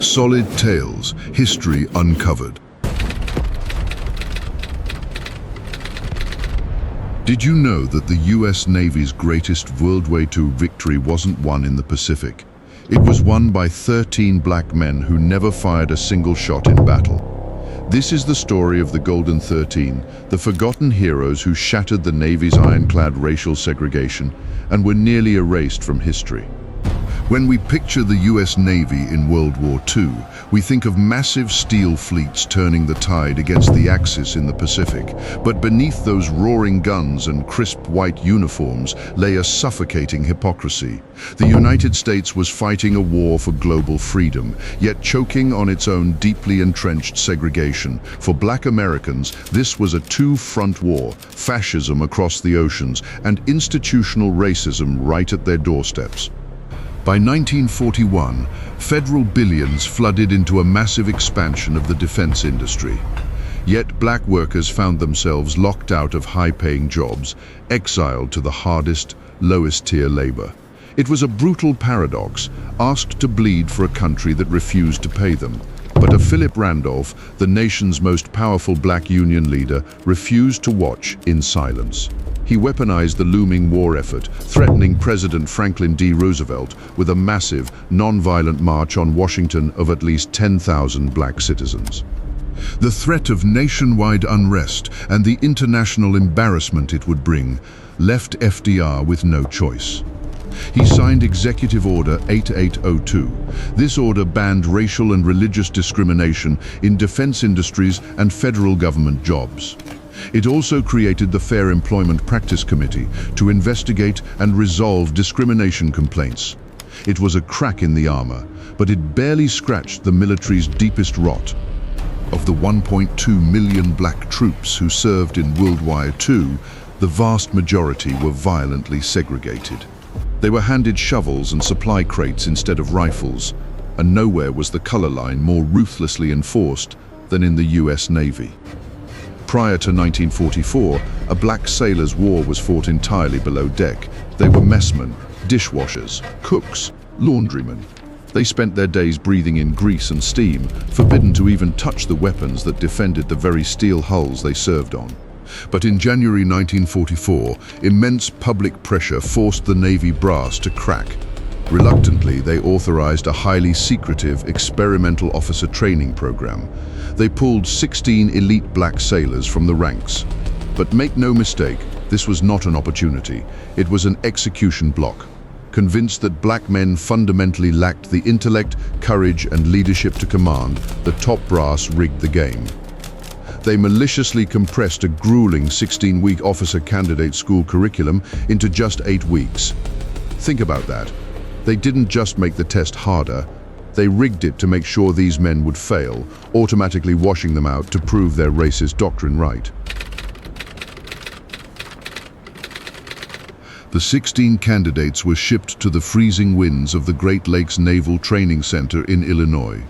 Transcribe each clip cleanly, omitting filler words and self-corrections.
Solid tales, history uncovered. Did you know that the US Navy's greatest World War II victory wasn't won in the Pacific? It was won by 13 black men who never fired a single shot in battle. This is the story of the Golden 13, the forgotten heroes who shattered the Navy's ironclad racial segregation and were nearly erased from history. When we picture the US Navy in World War II, we think of massive steel fleets turning the tide against the Axis in the Pacific. But beneath those roaring guns and crisp white uniforms lay a suffocating hypocrisy. The United States was fighting a war for global freedom, yet choking on its own deeply entrenched segregation. For black Americans, this was a two-front war, fascism across the oceans and institutional racism right at their doorsteps. By 1941, federal billions flooded into a massive expansion of the defense industry. Yet black workers found themselves locked out of high-paying jobs, exiled to the hardest, lowest-tier labor. It was a brutal paradox, asked to bleed for a country that refused to pay them. But a Philip Randolph, the nation's most powerful black union leader, refused to watch in silence. He weaponized the looming war effort, threatening President Franklin D. Roosevelt with a massive, non-violent march on Washington of at least 10,000 black citizens. The threat of nationwide unrest and the international embarrassment it would bring left FDR with no choice. He signed Executive Order 8802. This order banned racial and religious discrimination in defense industries and federal government jobs. It also created the Fair Employment Practice Committee to investigate and resolve discrimination complaints. It was a crack in the armor, but it barely scratched the military's deepest rot. Of the 1.2 million black troops who served in World War II, the vast majority were violently segregated. They were handed shovels and supply crates instead of rifles, and nowhere was the color line more ruthlessly enforced than in the US Navy. Prior to 1944, a black sailors' war was fought entirely below deck. They were messmen, dishwashers, cooks, laundrymen. They spent their days breathing in grease and steam, forbidden to even touch the weapons that defended the very steel hulls they served on. But in January 1944, immense public pressure forced the Navy brass to crack. Reluctantly, they authorized a highly secretive experimental officer training program. They pulled 16 elite black sailors from the ranks. But make no mistake, this was not an opportunity. It was an execution block. Convinced that black men fundamentally lacked the intellect, courage, and leadership to command, the top brass rigged the game. They maliciously compressed a grueling 16-week officer candidate school curriculum into just 8 weeks. Think about that. They didn't just make the test harder, they rigged it to make sure these men would fail, automatically washing them out to prove their racist doctrine right. The 16 candidates were shipped to the freezing winds of the Great Lakes Naval Training Center in Illinois.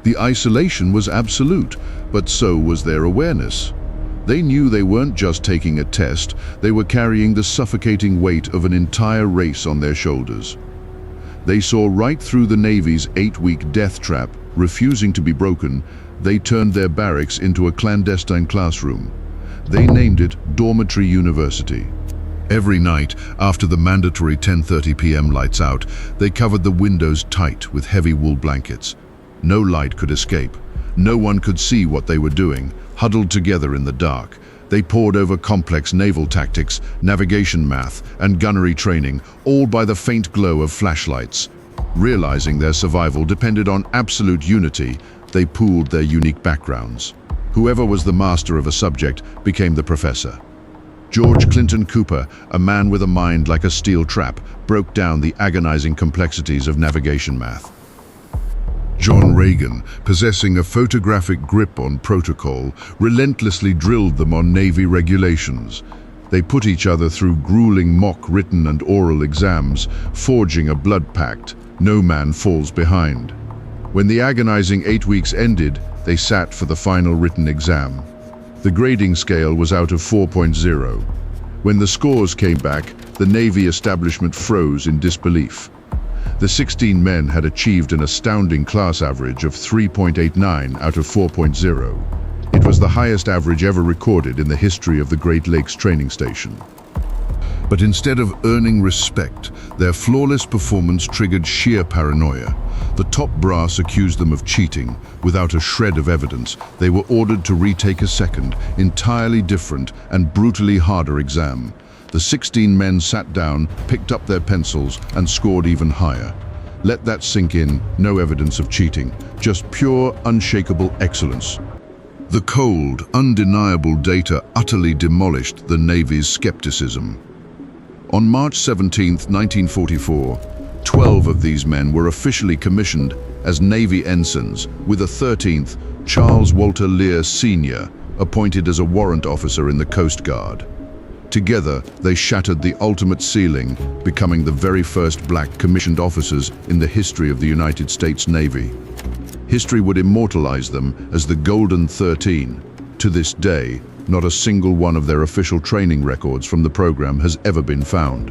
The isolation was absolute, but so was their awareness. They knew they weren't just taking a test, they were carrying the suffocating weight of an entire race on their shoulders. They saw right through the Navy's 8-week death trap, refusing to be broken. They turned their barracks into a clandestine classroom. They named it Dormitory University. Every night, after the mandatory 10:30 p.m. lights out, they covered the windows tight with heavy wool blankets. No light could escape. No one could see what they were doing, huddled together in the dark. They pored over complex naval tactics, navigation math, and gunnery training, all by the faint glow of flashlights. Realizing their survival depended on absolute unity, they pooled their unique backgrounds. Whoever was the master of a subject became the professor. George Clinton Cooper, a man with a mind like a steel trap, broke down the agonizing complexities of navigation math. John Reagan, possessing a photographic grip on protocol, relentlessly drilled them on Navy regulations. They put each other through grueling mock written and oral exams, forging a blood pact. No man falls behind. When the agonizing 8 weeks ended, they sat for the final written exam. The grading scale was out of 4.0. When the scores came back, the Navy establishment froze in disbelief. The 16 men had achieved an astounding class average of 3.89 out of 4.0. It was the highest average ever recorded in the history of the Great Lakes training station. But instead of earning respect, their flawless performance triggered sheer paranoia. The top brass accused them of cheating. Without a shred of evidence, they were ordered to retake a second, entirely different and brutally harder exam. The 16 men sat down, picked up their pencils, and scored even higher. Let that sink in. No evidence of cheating, just pure, unshakable excellence. The cold, undeniable data utterly demolished the Navy's skepticism. On March 17, 1944, 12 of these men were officially commissioned as Navy ensigns, with a 13th, Charles Walter Lear Sr., appointed as a warrant officer in the Coast Guard. Together, they shattered the ultimate ceiling, becoming the very first black commissioned officers in the history of the United States Navy. History would immortalize them as the Golden 13. To this day, not a single one of their official training records from the program has ever been found.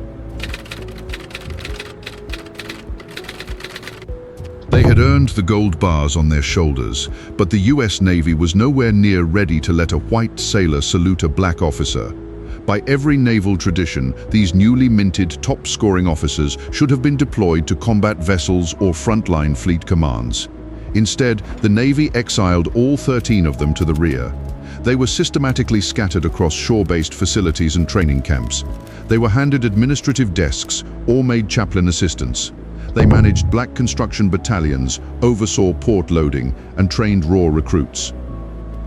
They had earned the gold bars on their shoulders, but the US Navy was nowhere near ready to let a white sailor salute a black officer. By every naval tradition, these newly minted top-scoring officers should have been deployed to combat vessels or frontline fleet commands. Instead, the Navy exiled all 13 of them to the rear. They were systematically scattered across shore-based facilities and training camps. They were handed administrative desks or made chaplain assistants. They managed black construction battalions, oversaw port loading, and trained raw recruits.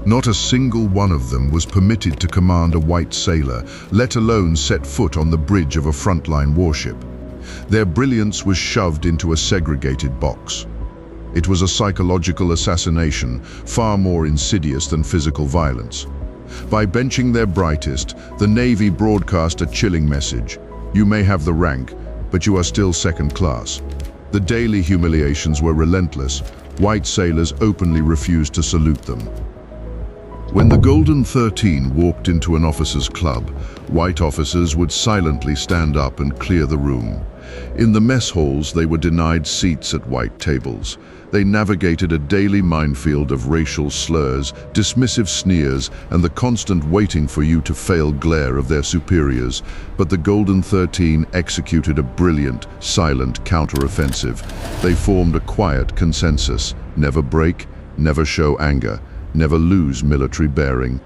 Not a single one of them was permitted to command a white sailor, let alone set foot on the bridge of a frontline warship. Their brilliance was shoved into a segregated box. It was a psychological assassination, far more insidious than physical violence. By benching their brightest, the Navy broadcast a chilling message. You may have the rank, but you are still second class. The daily humiliations were relentless. White sailors openly refused to salute them. When the Golden 13 walked into an officers' club, white officers would silently stand up and clear the room. In the mess halls, they were denied seats at white tables. They navigated a daily minefield of racial slurs, dismissive sneers, and the constant waiting for you to fail glare of their superiors. But the Golden 13 executed a brilliant, silent counter-offensive. They formed a quiet consensus: never break, never show anger, never lose military bearing.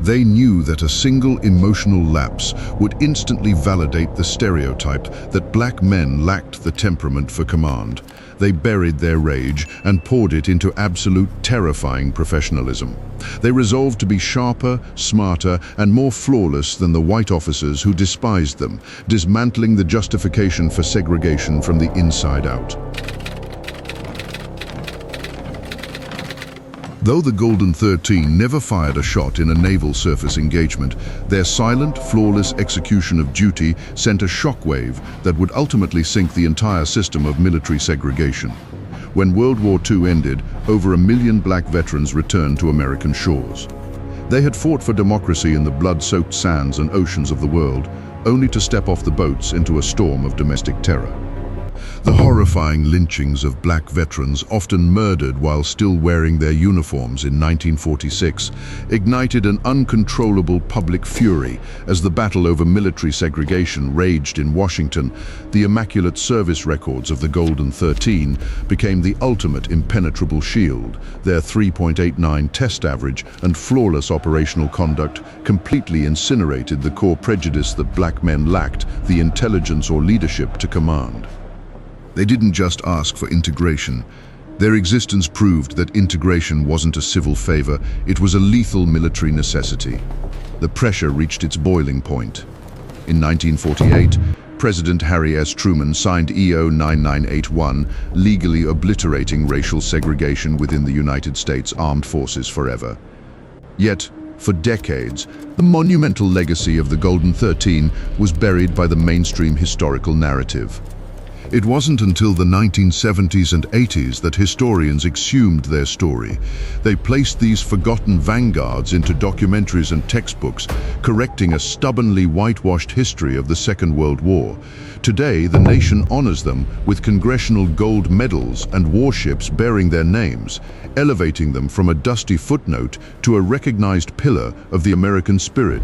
They knew that a single emotional lapse would instantly validate the stereotype that black men lacked the temperament for command. They buried their rage and poured it into absolute terrifying professionalism. They resolved to be sharper, smarter, and more flawless than the white officers who despised them, dismantling the justification for segregation from the inside out. Though the Golden 13 never fired a shot in a naval surface engagement, their silent, flawless execution of duty sent a shockwave that would ultimately sink the entire system of military segregation. When World War II ended, over 1 million black veterans returned to American shores. They had fought for democracy in the blood-soaked sands and oceans of the world, only to step off the boats into a storm of domestic terror. The horrifying lynchings of black veterans, often murdered while still wearing their uniforms in 1946, ignited an uncontrollable public fury as the battle over military segregation raged in Washington. The immaculate service records of the Golden 13 became the ultimate impenetrable shield. Their 3.89 test average and flawless operational conduct completely incinerated the core prejudice that black men lacked the intelligence or leadership to command. They didn't just ask for integration. Their existence proved that integration wasn't a civil favor, it was a lethal military necessity. The pressure reached its boiling point. In 1948, President Harry S. Truman signed EO 9981, legally obliterating racial segregation within the United States Armed Forces forever. Yet, for decades, the monumental legacy of the Golden 13 was buried by the mainstream historical narrative. It wasn't until the 1970s and 80s that historians exhumed their story. They placed these forgotten vanguards into documentaries and textbooks, correcting a stubbornly whitewashed history of the Second World War. Today, the nation honors them with congressional gold medals and warships bearing their names, elevating them from a dusty footnote to a recognized pillar of the American spirit.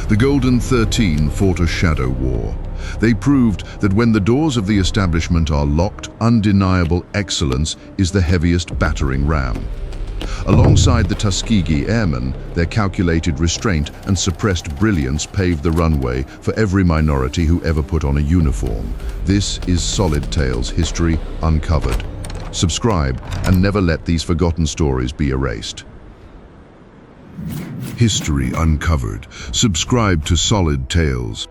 The Golden 13 fought a shadow war. They proved that when the doors of the establishment are locked, undeniable excellence is the heaviest battering ram. Alongside the Tuskegee Airmen, their calculated restraint and suppressed brilliance paved the runway for every minority who ever put on a uniform. This is Solid Tales History Uncovered. Subscribe and never let these forgotten stories be erased. History Uncovered. Subscribe to Solid Tales.